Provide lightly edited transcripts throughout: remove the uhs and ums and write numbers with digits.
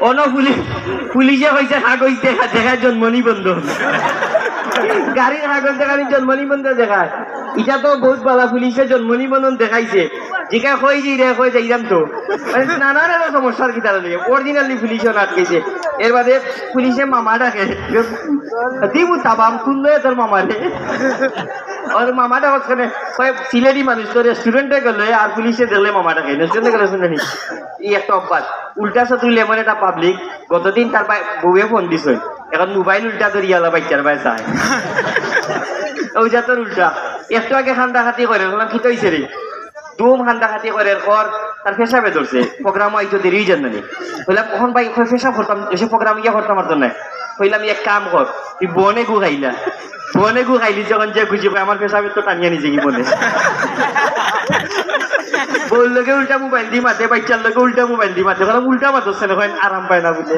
On পুলিশে কইছে কাগজ দেখার জন্ম নিবন্ধন গাড়ির কাগজ দেখানি জন্ম নিবন্ধন দেখায় এটা তো বহুত বালা পুলিশে জন্ম নিবন্ধন দেখাইছে জিকা কই যে রে কই যাইলাম তো নানা নানা সমস্যার কি তারা লাগে অরিজিনালি পুলিশও আটকেছে এর বাদে পুলিশে মামা ডাকে দিব তাবাম খুললে তোর মামারে আর মামাটা ওখানে সিলেটি মানুষ তো রেস্টুরেন্টে গেলে আর পুলিশে দেখলে মামাটাকে রেস্টুরেন্টে গেলে শুনে নি এই একটা অভ্যাস উল্টা তুলে এমন একটা পাবলিক গতদিন তার বউয়ে ফোন দিছে এখন মোবাইল উল্টা ধরি আলা বাচ্চার ভাই চায় ওই যা তোর উল্টা একটু আগে খান্দা খাতি করে কি তো হয়েছে রে দুম খান্দা খাতি করে পর তার পেশাবে ধরছে প্রোগ্রাম আইতো দেরি জানি বললাম কখন ভাই পেশা করতাম এসে প্রোগ্রাম ইয়া করতাম আর তো নাই কইলাম এক কাম কর তুই বনে গু খাইলা বনে গু খাইলি যখন যে খুঁজি আমার পেশাবে তো টানিয়ে নিছে কি বনে বউর লোকে উল্টা মোবাইল দি মাতে বাচ্চার লোকে উল্টা মোবাইল দি মাতে উল্টা মাতছে না আরাম পায় না বলে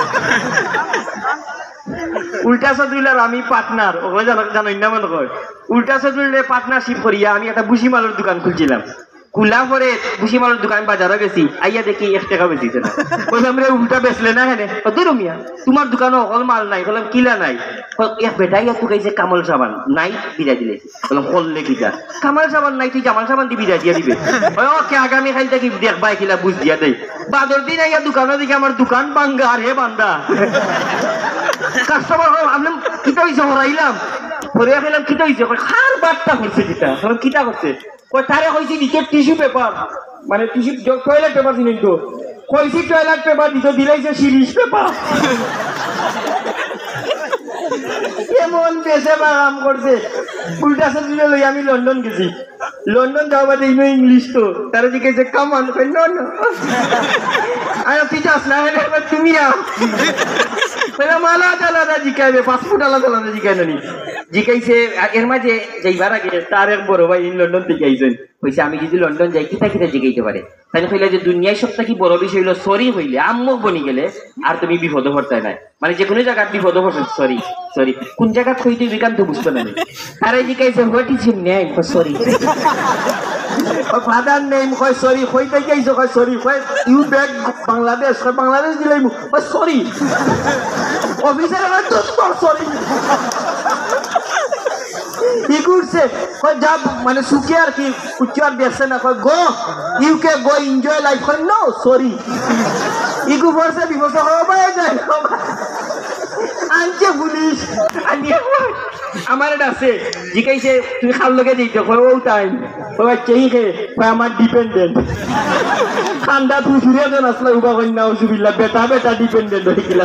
উল্টা সদুলার আমি পার্টনার ওগুলো জানো না মনে কর উল্টা সদুলের পার্টনারশিপ করিয়া আমি একটা বুসি মালের দোকান খুলছিলাম কুলা পরে বুসি মালের দোকান বাজারে গেছি আইয়া দেখি 1 টাকা বেচিছে না বললাম রে উল্টা বেচলে না হেনে দূর মিয়া তোমার দোকানে অকল মাল নাই বললাম কিলা নাই এক বেটাইয়া তো গাইছে কামাল সাবান নাই বিদায় দিলে বললাম করলে কিটা কামাল সাবান নাই তুই জামাল সাবান দি বিদায় দিয়া দিবে ওকে আগামী খাইতে কি দেখবাই কিলা বুঝ দিয়া দেয় বাদর দিন আইয়া দোকানে দেখি আমার দোকান বাঙ্গা আর হে বান্দা কাস্টমার আমি কিটা হইছে হরাইলাম পরে খেলাম কিটা হইছে খার বাট্টা করছে কিটা কিটা করছে তারে কইছি নিচে টিস্যু পেপার মানে টিস্যু টয়লেট পেপার চিনি তো কইছি টয়লেট পেপার দিতে দিলাইছে সিরিজ পেপার কেমন দেশে বাগাম করছে উল্টা সবজিলে লই আমি লন্ডন গেছি লন্ডন যাওয়া বাদে ইংলিশ তো তারা জিজ্ঞেসে কামান নো নো আর পিছাস না তুমি আলাদা আলাদা জিকাইবে পাসপোর্ট আলাদা আলাদা জিকাই নি জিকাইছে এর মাঝে যাইবার আগে তার এক বড় ভাই লন্ডন থেকে আইছেন কইছে আমি যদি লন্ডন যাই কিতা কিতা জিকাইতে পারে তাই কইলে যে দুনিয়ায় সবটা কি বড় বিষয় হইলো সরি হইলে আম্মক বনি গেলে আর তুমি বিপদে পড়তে নাই মানে যে কোনো জায়গায় বিপদে পড়ছে সরি সরি কোন জায়গা কইতে বিকান তো বুঝতে না তারে জিকাইছে what is your name sorry father name কয় সরি কইতে গেইছো কয় সরি কয় ইউ ব্যাক বাংলাদেশ কয় বাংলাদেশ দিলাই কয় সরি অফিসার আমার তো সরি ই করছে কয় যা মানে সুখে আর কি উচ্চ আর দেখছে না কয় গো ইউ কে গো এনজয় লাইফ কয় নো সরি ইগু ফরসে বিপদে হবে যায় আনছে পুলিশ আনিয়ে আমার এটা আছে জিকাইছে তুমি খাল লগে দিতে কয় ও টাইম ওই চেইকে কয় আমার ডিপেন্ডেন্ট খান্দা তুই ফিরে দেন আসলে উবা কই না উজুবিল্লাহ বেটা বেটা ডিপেন্ডেন্ট হয়ে গেল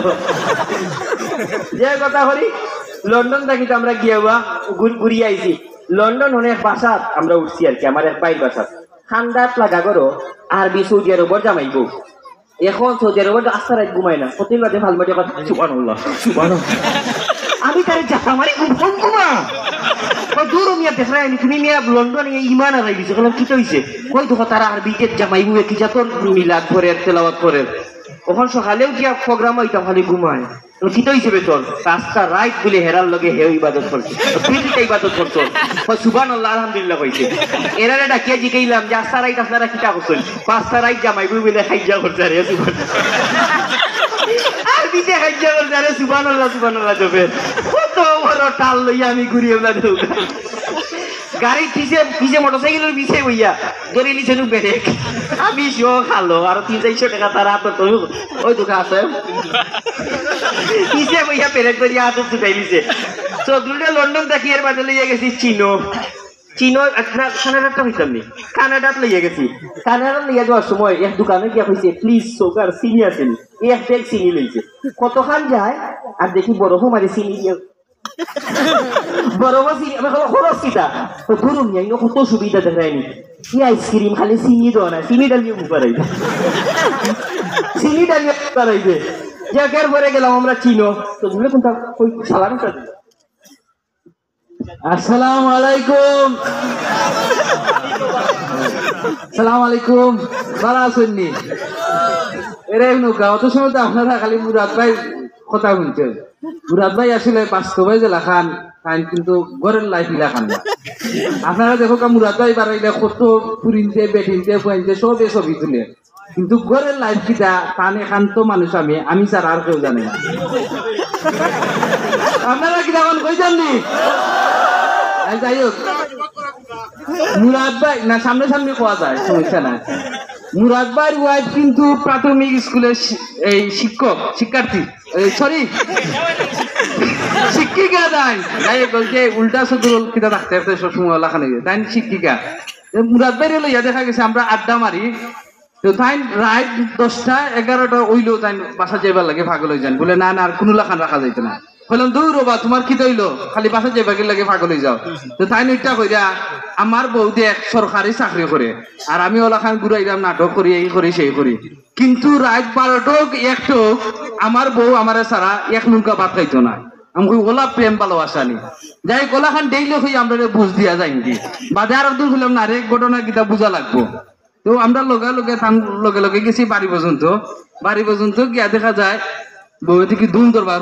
যে কথা করি লন্ডন থাকি তো আমরা গিয়েবা ঘুরি আইছি লন্ডন অনেক বাসা আমরা উঠছি আর কি আমার এক বাইর বাসা খান্দাত লাগা করো আরবি সৌদি আরব জামাইব এখন সৌদি আরব আস্তা রাত ঘুমায় না প্রতি রাতে ভাল মাঝে কথা সুবহানাল্লাহ সুবহানাল্লাহ আমি তারে জামারি ঘুম ঘুমা দূর মিয়া দেখরাই তুমি মিয়া লন্ডন ইমান আর আইছে বললাম কি হইছে কই তো তারা আরবিতে জামাইব কি যত মিলাদ করে তেলাওয়াত করে ওখান সকালেও কি প্রোগ্রাম হইতাম খালি ঘুমায় চিত হিসেবে তোর রাস্তা রাইট বলে হেরার লগে হেউ ইবাদত করছে ফিরতে ইবাদত করছো সুবহানাল্লাহ আলহামদুলিল্লাহ কইছে এরারে ডাকিয়া জিগাইলাম যে আস্তা রাইট আপনারা কিটা করছেন পাঁচটা রাইট জামাইবু বলে খাইজা করছে রে আর বিতে খাইজা করছে রে সুবহানাল্লাহ সুবহানাল্লাহ জবে কত বড় টাল লইয়া আমি ঘুরিয়ে না দেউ গাড়ি পিছে মোটরসাইকেলের পিছে বইয়া ধরে নিছে নু ব্রেক আমি শো খালো আর 300 টাকা তার হাতে তো ওই দোকান আছে পিছে বইয়া ব্রেক ধরে হাতে ছুটাই দিছে চৌধুরীরা লন্ডন থেকে এর বাদে লইয়া গেছি চিনো কানাডাটা হইতাম নি কানাডাত লইয়া গেছি কানাডা লইয়া যাওয়ার সময় এক দোকানে গিয়া কইছে প্লিজ সুগার চিনি আছে নি এক ব্যাগ চিনি লইছে কতখান যায় আর দেখি বড় মারি চিনি দিয়ে বড় চিনি আমি খরচ কিটা ধরুন যাই কত সুবিধা দেখায়নি কি আইসক্রিম খালি চিনি দেওয়া না চিনি ডালিয়ে মুখ বাড়াইবে চিনি ডালিয়ে মুখ বাড়াইবে জায়গার পরে গেলাম আমরা চিনো তো ধরে কোনটা কই সালাম করে আসসালামু আলাইকুম আসসালামু আলাইকুম ভালো আছেন নি এরে নৌকা অত সময় তো আপনারা খালি মুরাদ ভাই কথা শুনছেন মুরাদ ভাই আসলে বাস্তবে যে লাখান খান কিন্তু ঘরের লাইফ লাখান না আপনারা দেখো মুরাদ ভাই বাড়াইলে কত পুরিনতে বেটিনতে ফুয়াইনতে সবে ছবি তুলে কিন্তু ঘরের লাইফ কিটা টান একান্ত মানুষ আমি স্যার আর কেউ জানে না। আপনারা কি তখন কই জাননি? যাই হোক, মুরাদ ভাই না সামনে সামনে কোয়া যায়, সমস্যা নাই। মুরাদ ভাইয়ের ওয়াইফ কিন্তু প্রাথমিক স্কুলের এই শিক্ষার্থী, সরি শিক্ষিকা। তাই বলছে উল্টা সদুল কিতা থাকতে সবসময় লাখানো তাই শিক্ষিকা। মুরাদ ভাই লইয়া দেখা গেছে আমরা আড্ডা মারি, তো তাই রাত 10টা 11টা ওইলো তাই বাসা যাইবার লাগে পাগল হয়ে যান। বলে না না আর কোনো লাখান রাখা যাইতো না। বললাম দূর বা তোমার কি তৈলো, খালি বাসা যাইবার লাগে পাগল হয়ে যাও। তো তাই নইটা কইরা আমার বউ দেখ সরকারি চাকরি করে, আর আমি ওলাখান ঘুরাইলাম নাটক করি, এই করি সেই করি। কিন্তু রাত 12টোক 1টোক আমার বউ আমার সারা এক নৌকা ভাত খাইতো না। আমি ওলা প্রেম ভালোবাসা নি যাই গোলাখান ডেইলি হই আমরা বুঝ দিয়া যাই কি বাদে আর একদম হইলাম না রে ঘটনা কিতা বুঝা লাগবো। তো আমরা লগে লগে গেছি বাড়ি পর্যন্ত গিয়া দেখা যায় বউ থেকে ধুম দরবার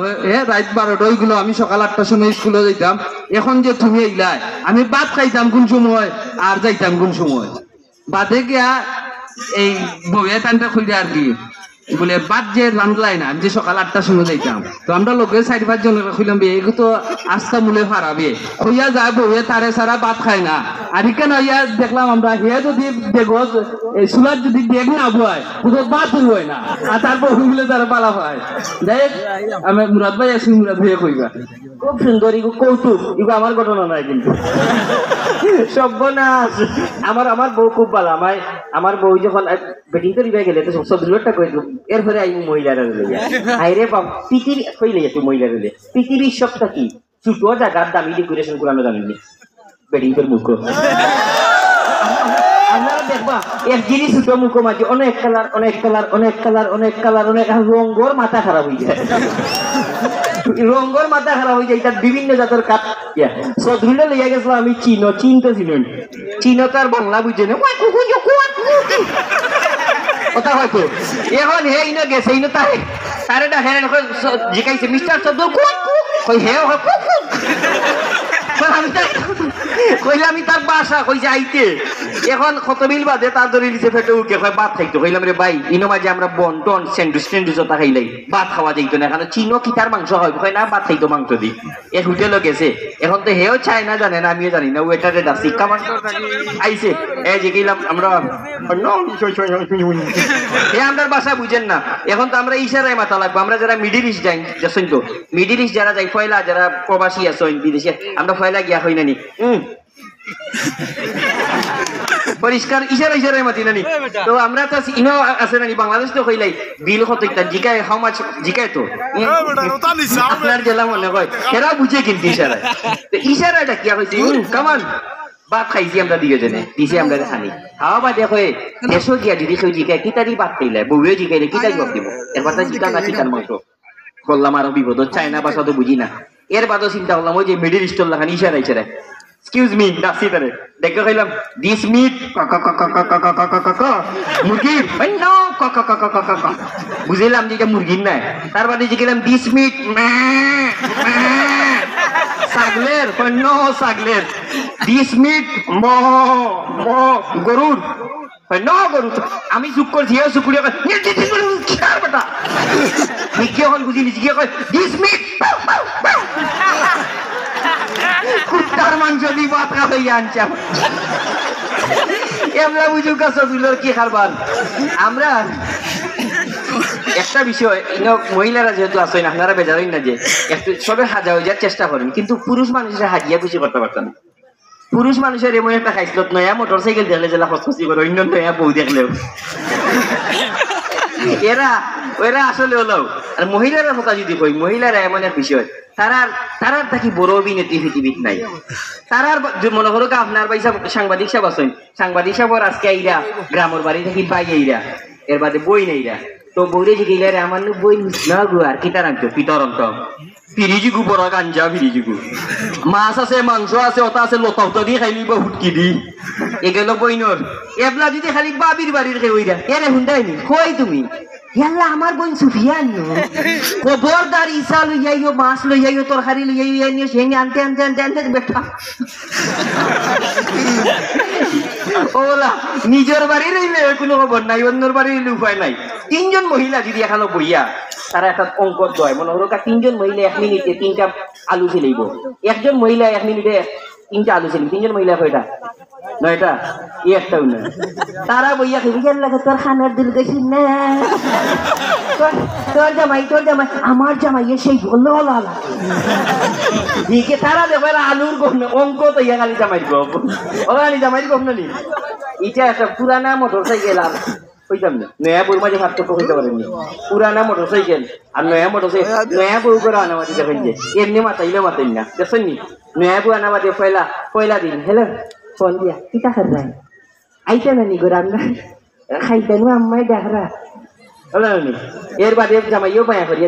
রাত 12টা ওইগুলো আমি সকাল 8টার সময় স্কুলে যাইতাম। এখন যে তুমি এইলাই আমি ভাত খাইতাম কোন সময় আর যাইতাম কোন সময়। বাদে গিয়া এই বউয়ে টানটা খুললে আর কি বলে বাদ যে রান্ধলাই না, আমি যে সকাল 8টার সময় যাইতাম। তো আমরা লোকে 4-5 জন খুললাম এগুলো তো আস্তা মূলে হারাবে হইয়া যায়, বউয়ে তারে সারা ভাত খায় না। আর কেন হইয়া দেখলাম আমরা হে যদি বেগজ চুলার যদি বেগ না বয় ভাত হয় না, আর তারপর হইলে তারা পালা হয়। যাই আমি মুরাদ ভাই আসি, মুরাদ ভাইয়া কইবা খুব সুন্দর ইগো কৌতুক, ইগো আমার ঘটনা নয় কিন্তু সর্বনাশ। আমার বউ খুব ভালো। আমার বউ যখন বেটিং করে গেলে তো সব দুটা কই এরপরে আই মহিলারা লইয়া আইরে বাপ পৃথিবী কইলে তুই মহিলারা লইয়া পৃথিবীর সবটা কি ছোট জায়গার দামি ডেকোরেশন করানো জানেননি বেটিং করে মুখ। আপনারা দেখবা এক জিনিস ছোট মুখ মাঝে অনেক কালার অনেক রঙর মাথা খারাপ হয়ে যায়, রঙর মাথা খারাপ হয়ে যায়। তার বিভিন্ন জাতের কাঠ সদরুলে লইয়া গেছিলাম আমি চিনতে চিন তার বাংলা বুঝে না কথা হয়তো এখন হে ইনো গেছে ইনো তারে ডাকে জিকাইছে মিস্টার সদর হে কইলে আমি তার বাসা কইছে আইতে। এখন কত মিল বাদে তার ধরে নিচে ফেটে উঠে কয় ভাত খাইতো। কইলাম রে ভাই ইনো মাঝে আমরা বন টন স্যান্ডউইচ ওটা খাইলাই, ভাত খাওয়া যাইতো না। এখন চিনো কি তার মাংস হয় কয় না ভাত খাইতো মাংস দি। এক হোটেলও গেছে, এখন তো হেও চায় না জানে না আমিও জানি না। ওয়েটারে ডাকছি কামান্ড আইছে এই যে গেলাম আমরা আমরা বাসা বুঝেন না। এখন তো আমরা ইশারায় মাথা লাগবো। আমরা যারা মিডিল ইস্ট যাই যাচ্ছেন তো মিডিল ইস্ট যারা যাই ফয়লা যারা প্রবাসী আছেন বিদেশে আমরা ফয়লা গিয়া হই নানি পরিষ্কার ইশারায় মাতি নানি। তো আমরা তো ইনো আছে নানি বাংলাদেশ তো কইলাই বিল কত ইতা জিকায় হাউ মাছ জিকায় তো আপনার জেলা মনে হয় এরা বুঝে কিন্তু ইশারায়। তো ইশারাটা কি হইছে কামান ভাত খাইছি আমরা দুজনে দিছে আমরা খানি খাওয়া বা দেখো দেশো গিয়া দিদি কেউ জিকায় কি তারি ভাত খাইলে বউয়ে জিকাইলে কি তারি ভাত দিব এরপর তার চিকান না চিকান মাংস করলাম আরো বিপদ চায়না বাসা তো বুঝি না। এর বাদও চিন্তা করলাম ওই যে মিডিল ইস্টর লাখান ইশারায় এক্সকিউজ মি ডাকছি তারে দেখে খাইলাম দিস মিট মুরগি বুঝলাম যে মুরগির নাই। তার বাদে যে গেলাম দিস মিট ছাগলের ছাগলের দিস মিট গরুর গরু। আমি চুপ করছি বুঝি নিচ্ছি দিস মিট কুত্তার মাংস দিয়ে ভাত খাইয়া আনছে। আমরা বুঝুক সদুলের কি খারবার। আমরা একটা বিষয় মহিলারা যেহেতু আসেন আপনারা বেজারেন না যে একটু সবে হাজা হয়ে যাওয়ার চেষ্টা করেন, কিন্তু পুরুষ মানুষের হাজিয়া খুশি করতে পারতেন। পুরুষ মানুষের এমন একটা খাইসলত নয়া মোটর সাইকেল দেখলে জেলা খসখসি করে অন্য নয়া বউ দেখলেও এরা আসলে হলো। আর মহিলারা কথা যদি কই মহিলারা এমন এক বিষয় তারার থাকি বড় অভিনেত্রী পৃথিবীত নাই। তারার মনে করো আপনার ভাই সাংবাদিক সাহেব আছেন, সাংবাদিক সাহেব আজকে আইরা গ্রামের বাড়ি থাকি বাই আইরা এর বাদে বই নেইরা তো বউরে যে গেলে আমার বই না গু আর কি তার আনতো পিতরন্ত ফিরিজিগু বড় গাঞ্জা ফিরিজিগু মাছ আছে মাংস আছে ওটা আছে লতা উতা দিয়ে খাইলি বা হুটকি দি এগুলো বইনর এবলা যদি খালি বাবির বাড়ির কেউ এরে হুন্দাইনি কই তুমি ইয়াল্লা আমার বোন সুফিয়ান খবরদার ইসা লইয়াইও মাছ লইয়াইও তরকারি লইয়াইও নিয়ে সে আনতে আনতে আনতে আনতে বেটা ওলা নিজের বাড়ি রইলে কোনো খবর নাই অন্যর বাড়ি রইলে উপায় নাই তিনজন মহিলা যদি এখানে বইয়া তারা একটা অঙ্ক দেয় মনে হলো তিনজন মহিলা 1 মিনিটে 3টা আলু ছিলাইব একজন মহিলা 1 মিনিটে 3টা আলু ছিলাইব তিনজন মহিলা কয়টা 9টা একটাও না তারা বইয়া খেয়ে লাগে তোর খানার দিল গেছি না তোর জামাই আমার জামাই সেই বললো ঠিকই তারা দেখো আলুর অঙ্ক তো ইয়া খালি জামাই গপ ওখানে জামাই গপ না নি এটা একটা পুরানা মোটর সাইকেল আর হইতাম না নয়া বউর মাঝে পার্থক্য হইতে পারেননি পুরানা মোটর সাইকেল আর নয়া মোটর সাইকেল নয়া বউ করে আনামাতি দেখেন যে এমনি মাতাইলে মাতাই না দেখছেন নি নয়া বউ আনামাতি পয়লা দিন হ্যালো ফোন দিয়া কিতা খাই আইতা না নি গো রান্না খাইতেন আম্মাই দেখরা হলো নি এর বাদে জামাইও পায়া করি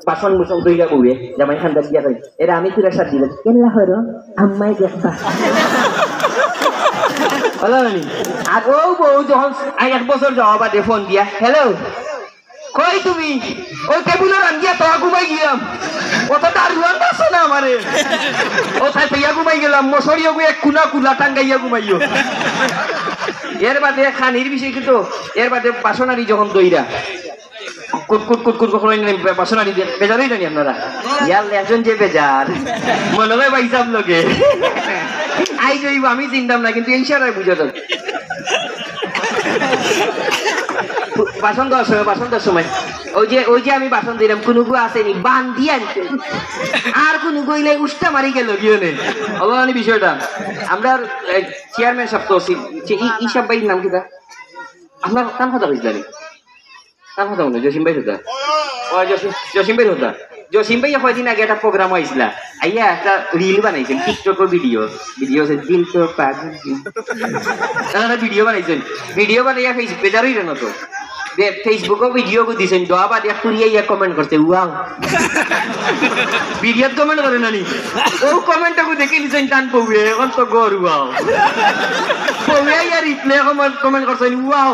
বাসন মুসন দইরা বউয়ে জামাই খান্দা দিয়া কই এরা আমি তুরা সার দিলাম কেল্লা হরো আম্মাই দেখবা হলো নি আর ও বউ যখন 1 বছর যাওয়া বাদে ফোন দিয়া হ্যালো কই তুমি ওই টেবিলের আঙ্গিয়া তো ঘুমাই গিয়াম কত দারুণ আছে না আমারে ও তাই পেয়া ঘুমাই গেলাম মশরিও গো এক কুলা টাঙ্গাইয়া ঘুমাইও এর বাদে খানির বিষয় কিন্তু এর বাদে বাসনারি যখন দইরা কুট করে বাসনারি বেজারই জানি আপনারা ইয়ার একজন যে বেজার মনে হয় বাইসাব লোকে আই জইব আমি চিন্তাম না কিন্তু ইনশাআল্লাহ বুঝা যাবে বাসন দেওয়ার সময় ওই যে আমি বাসন দিলাম কোনো গু আসেনি বান দিয়ে আনতে আর কোনো গইলে উষ্টা মারি গেল গিয়ে নেই অবমানি বিষয়টা আমরা চেয়ারম্যান সাহেব তো ইসাব ভাইয়ের নাম কিটা আপনার কার কথা কইছিলেন কার কথা মনে জসিম ভাই হতা ও জসিম ভাই হতা জসিম ভাই কয়দিন আগে একটা প্রোগ্রাম হয়েছিল আইয়া একটা রিল বানাইছেন টিকটকের ভিডিও দিল তো পাগল একটা ভিডিও বানাইয়া ফেসবুকে বেজারই রে না তো ফেসবুকে ভিডিও দিছেন দোয়াবাদ এক তুরিয়া কমেন্ট করছে ওয়াও ভিডিওত কমেন্ট করে নানি ও কমেন্টটাকে দেখে নিছেন টান পৌয়ে এখন তো গর ওয়াও পৌয়ে ইয়া রিপ্লে কমেন্ট করছেন ওয়াও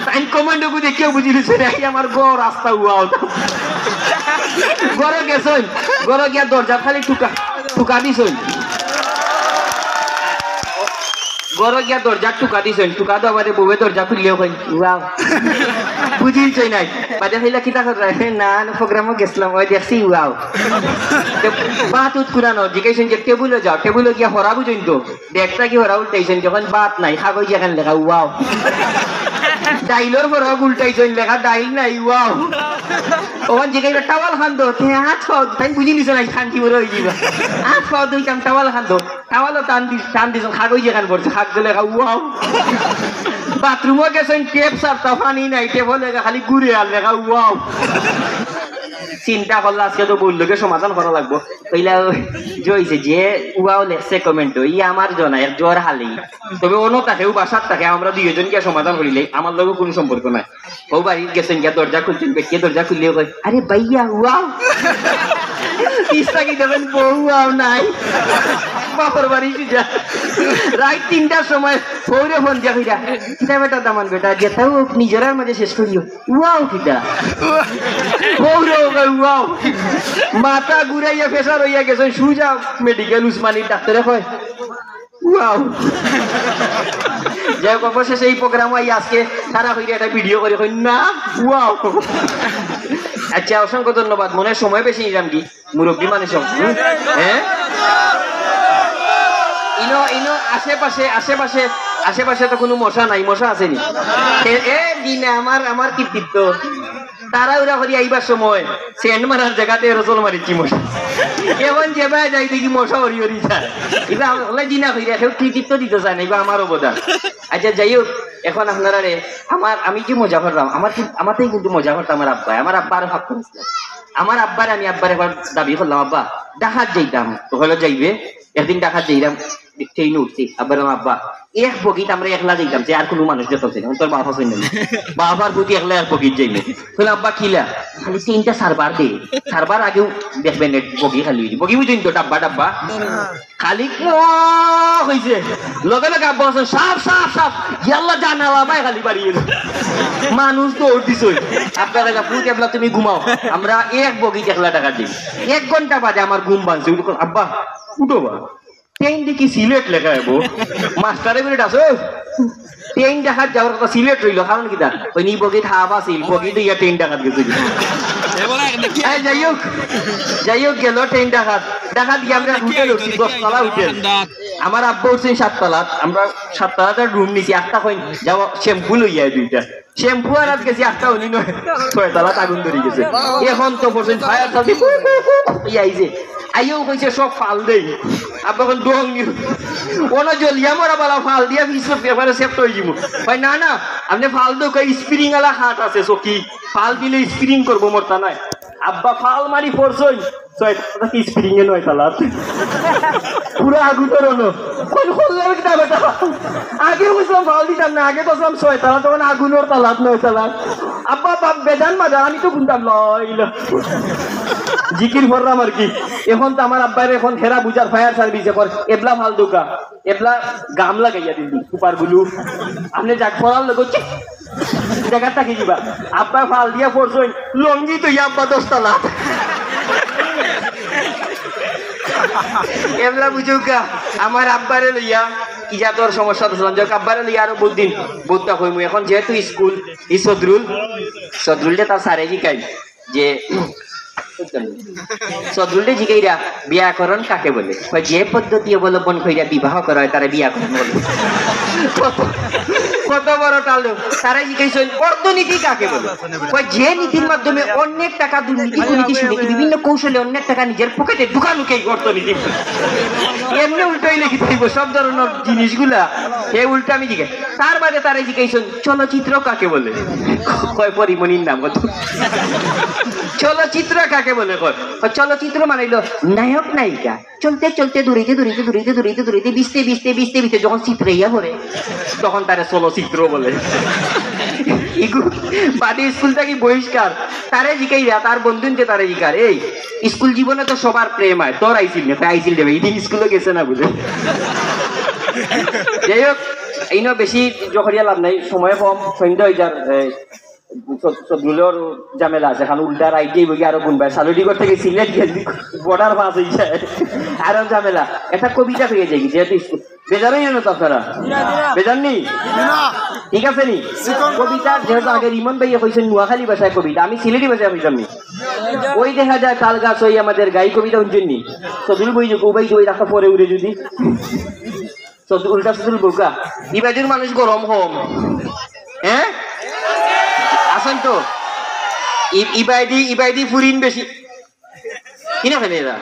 টাইম কমেন্টটাকে দেখেও বুঝি নিছেন আমার গর রাস্তা ওয়াও গড়ে গেছেন গড়ে গিয়া দরজা খালি টুকা দিছেন গড়ে গিয়া দরজা টুকা দিছেন টুকা দেওয়া বাদে বউয়ে দরজা খুললেও কই ওয়াও বুঝিলছই নাই বাদে হইলা কিতা করে না প্রোগ্রামে গেছিলাম ওই দেখছি ওয়াও বাত উৎকুরানো জিজ্ঞাসেন যে টেবুলে গিয়া হরা বুঝেন তো ব্যাগটা কি হরা উল্টাইছেন যখন বাত নাই কাগজ এখান লেখা ওয়াও ডাইলর হরা উল্টাইছেন লেখা ডাইল নাই ওয়াও ওখান জিজ্ঞাসা টাওয়াল খান দো হাত খাও তাই বুঝি নিছ নাই শান্তি বড় হয়ে যাবে হাত খাও দুই কাম টাওয়াল খান দো টাওয়ালও টান দিছ কাগজ এখান পড়ছে হাত দিলে ওয়াও বাথরুমে গেছেন টেপ সারতা পানি নাই টেপ লেখা খালি ঘুরে আর লেখা ওয়াও চিন্তা করলে আজকে তো বললোকে সমাধান করা লাগবো কইলা জইছে যে ওয়াও লেখছে কমেন্ট ই আমার জনা এক জ্বর হালেই তবে অন্য তাকেও বাসার তাকে আমরা দুইজন গিয়ে সমাধান করিলে আমার লগে কোনো সম্পর্ক নাই ও বাড়ির গেছেন গিয়া দরজা খুলছেন বেঁকে দরজা খুললেও কয় আরে ভাইয়া ওয়াও কি দেবেন বউ ওয়াও নাই বাপর বাড়ি যা রাত 3টার সময় ফৌরে ফোন দিয়া কইরা কিতা বেটা দামান বেটা যেতাও নিজেরার মাঝে শেষ করিও ওয়াও কিতা ফৌরে ওয়াও মাথা ঘুরাইয়া ফেসার হইয়া গেছে সুজা মেডিকেল উসমানী ডাক্তারে কয় ওয়াও যে অবশেষে এই প্রোগ্রাম আই আজকে সারা হইরে একটা ভিডিও করে কই না ওয়াও আচ্ছা অসংখ্য ধন্যবাদ মনে সময় বেশি নিলাম কি মুরব্বী মানুষ হ্যাঁ ইনো আশেপাশে তো কোনো মশা নাই মশা আসেনি এ দিনে আমার কৃতিত্ব তারা ওরা করি আইবার সময় সেন্ট মারার জায়গাতে রসল মারিছি মশা এখন যেবা যাই দেখি মশা হরি যায় এবার দিনা হয়ে কেউ কৃতিত্ব দিতে চায় না এবার আমার অবদান আচ্ছা যাই হোক এখন আপনারা রে আমি যে মজা করলাম আমারতেই কিন্তু মজা করতাম আমার আব্বা আরো ভাগ করেছিলাম আমার আমি আব্বার একবার দাবি করলাম আব্বা ডাকাত যাইতাম তো হলো যাইবে একদিন ডাকাত যাইলাম ট্রেনে উঠছি আব্বা এক বগিত আমরা একলা যাইতাম যে আর কোনো মানুষ যেত না তোর বাবা শুন বাবার প্রতি একলা এক বগিত যাইবে বলে আব্বা কিলা খালি 3টা সারবার আগেও দেখবেন বগি খালি বগি বুঝুন তো ডাব্বা খালি হয়েছে লগে লগে আব্বা সাপ ইয়াল্লা জানালা ভাই খালি বাড়িয়ে মানুষ তো উঠিস আপনার আপু কেবলা তুমি ঘুমাও আমরা এক বগি দেখলা টাকা দিই 1 ঘন্টা বাদে আমার ঘুম ভাঙছে আব্বা উঠো বা ট্রেন দেখি সিলেট লেখা এবো মাস্টারে করে ডাকো ট্রেন দেখাত যাওয়ার কথা সিলেট রইল কারণ কি তার ওই নি বগিত হাফ আছিল বগি দিয়া ট্রেন দেখাত গেছে যাই হোক গেল ট্রেন দেখাত গিয়ে আমরা হোটেল উঠছি 10 তলা হোটেল আমার আব্বা উঠছেন 7 তলাত আমরা 7 তলাতে রুম নিছি একটা কইন যাও শ্যাম্পু লইয়া 2টা শ্যাম্পু আর আজ গেছি একটা উনি নয় 6 তলাত আগুন ধরে গেছে এখন তো পর্যন্ত ফায়ার সার্ভিস আইছে আইও কইছে সব ফাল দেই আব্বা কোন ডং নি ওনা জলিয়া মরা বালা ফাল দিয়া পিছনে পেপারে সেপ্ট হই যাবো ভাই না না আপনি ফাল দো কই স্প্রিং আলা হাত আছে সকি ফাল দিলে স্প্রিং করব মরতা নাই আব্বা ফাল মারি ফোরছই ছয়টা কি স্প্রিং এ নয় তালাত পুরো আগুন ধরনো কোন হল একটা বেটা আগে বুঝলাম ফাল দিতাম না আগে বললাম 6 তালা তখন আগুনের তালাত 9 তালাত আব্বা বাপ বেদান মাজা আমি তো গুনতাম লইলা জিকির করলাম আর কি এখন তো আমার আব্বার এখন হেরা বুঝার ফায়ার সার্ভিস এখন এবলা ফাল দোকা এবলা গাম লাগাইয়া দিন সুপার গুলু আপনি যাক পড়ার লোক জায়গাটা কি দিবা আব্বা ফাল দিয়া পড়ছই লঙ্গি তো আব্বা 10 তালা এবলা বুঝুকা আমার আব্বারে লইয়া কি যা তোর সমস্যা তো সঞ্জয় আব্বারে লইয়া আরো বহুত দিন বুঝতা কইমু এখন যেহেতু স্কুল ই সদরুলটা তার সারে জিকাই যে সদরুলটা জিকাইরা বিয়াকরণ কাকে বলে যে পদ্ধতি অবলম্বন কইরা বিবাহ করা হয় তারা বিয়াকরণ বলে কত বড় টালো তারা জিজ্ঞাসা অর্থনীতি কাকে বলে যে নীতির মাধ্যমে অনেক টাকা দুর্নীতি সুনীতি বিভিন্ন কৌশলে অনেক টাকা নিজের পকেটে ঢুকানুকেই অর্থনীতি এমনি উল্টোই লিখি থাকব সব ধরনের জিনিসগুলা এই উল্টো আমি জিজ্ঞাসা তার বাদে তারা জিজ্ঞাসা চলচ্চিত্র কাকে বলে কয় পরিমণির নাম কত চলচ্চিত্র কাকে বলে কয় চলচ্চিত্র মানে হইলো নায়ক নায়িকা চলতে চলতে দূরিতে বিস্তে যখন চিত্রাইয়া পড়ে তখন তারা চলচ্চিত্র বলে বাদে স্কুল থেকে বহিষ্কার তারে জিকাইরা তার বন্ধু তারে জিকার এই স্কুল জীবনে তো সবার প্রেম হয় তোর আইছিল না আইছিল দেবে এইদিন স্কুলে গেছে না বুঝে যাই হোক এই না বেশি জহরিয়া লাভ নাই সময় কম সন্ধ্যা হয়ে যার সদরুলের ঝামেলা আছে এখন উল্টা রাইটে বই আরো গুনবাই সালুডিগড় থেকে সিলেট গেছি বর্ডার পাস হয়ে যায় আরো ঝামেলা একটা কবিতা হয়ে যায় যেহেতু বেজারই না তো আপনারা বেজার নেই ঠিক আছে নি কবিতা যেহেতু আগে রিমন ভাইয়া কইছেন নোয়াখালী ভাষায় কবিতা আমি সিলেটি ভাষায় কইতাম নি ওই দেখা যায় তাল গাছ ওই আমাদের গাই কবিতা উঞ্জন নি সদরুল বই যে কৌবাই ওই রাখা পরে উড়ে যদি উল্টা সদরুল বোকা ইবাজুর মানুষ গরম হোম হ্যাঁ আসেন তো ইবাইদি ফুরিন বেশি কিনা ফেলে এরা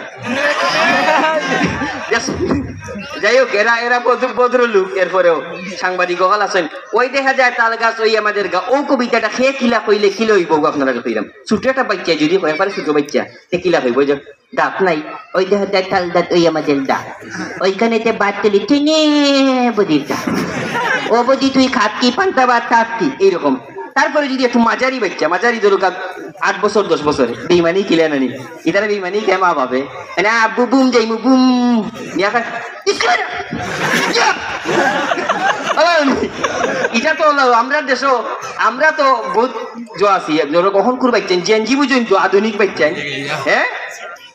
যাই হোক এরা ভদ্রলোক এরপরেও সাংবাদিক গল আছেন ওই দেখা যায় তাল গাছ ওই আমাদের গা ও কবিতাটা খেয়ে কিলা কইলে কিলো হইব আপনারা কইলাম ছোট একটা বাচ্চা যদি একবারে ছোট বাচ্চা এ কিলা হইব যে দাঁত নাই ওই দেখা যায় তাল দাঁত ওই আমাদের দাঁত ওইখানে বাদ তুলি টেনে বদির দাঁত ও বদি তুই খাত কি পান্তা বাদ খাত কি এইরকম তারপরে যদি একটু মাঝারি ধরো 8 বছর 10 বছরে বেইমানি কিলে নানি ইতারা বেইমানি কেমা পাবে না আব্বু বুম যাইমু বুম এটা তো আমরা দেশ আমরা তো বহুত আছি ধরো কখন করে বাচ্চান জেনজি বুঝেন তো আধুনিক বাচ্চান হ্যাঁ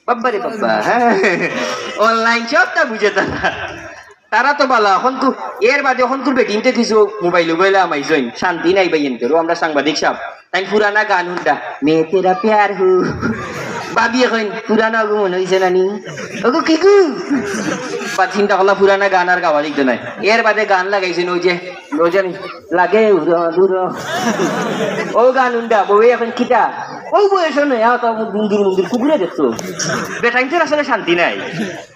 বাব্বা রে বাব্বা হ্যাঁ অনলাইন সবটা বুঝে তারা তো বলা এখন তো এর বাদে এখন করবে কিন্তু কিছু মোবাইল আমাইছেন শান্তি নাই ভাই এনতে আমরা সাংবাদিক সাহেব তাই পুরানা গান হুনটা মে তেরা প্যার হু ভাবি এখন পুরানা মনে হয়েছে নানি ওগো কি গু বা চিন্তা করলা পুরানা গান আর গাওয়া লিখতে নাই এর বাদে গান লাগাইছেন ওই যে রোজানি লাগে ও গান হুনটা বই এখন কিটা ওই বয়স নয় মন্দির কুকুরে দেখছো বেটাইনদের আসলে শান্তি নাই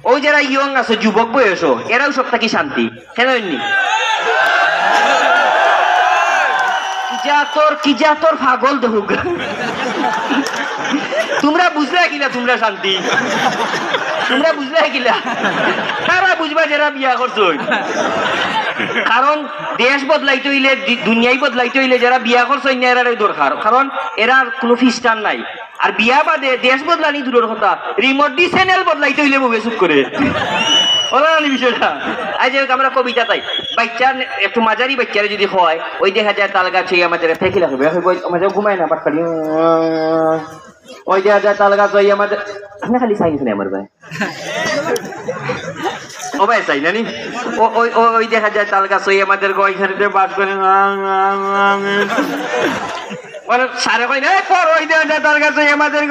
ওই যারা ইয়ং আছে যুবক বয়স এরাও সব থাকি শান্তি কেন কি যা তোর পাগল দেখুক তোমরা বুঝলে কিনা তোমরা শান্তি তোমরা বুঝলে কিনা তারা বুঝবা যারা বিয়া করছো কারণ দেশ বদলাইতে হইলে দুনিয়ায় বদলাইতে হইলে যারা বিয়া করছেন না এরাই দরকার, কারণ এরা কোনো খ্রিস্টান নাই। আর বিয়া বাদে দেশ বদলানি দূরের কথা, রিমোট ডি চ্যানেল বদলাইতে হইলে মুভে চুপ করে ওরা বিষয়টা। আজ আমরা কবিতা তাই বাচ্চা একটু মাঝারি বাচ্চারা যদি হয় ওই দেখা যায় তাল গাছ আমাদের ফেঁকি লাগবে, আমাদের ঘুমায় না বাট খালি ওই দেখা যায় তাল গাছ আমাদের আপনি খালি চাইছেন আমার ভাই ও ভাই চাই নানি ওই দেখা যায় তাল গাছ আমাদের ওইখানে বাস করে সারে কই না পর ওই দেখা যায় তাল গাছ আমাদের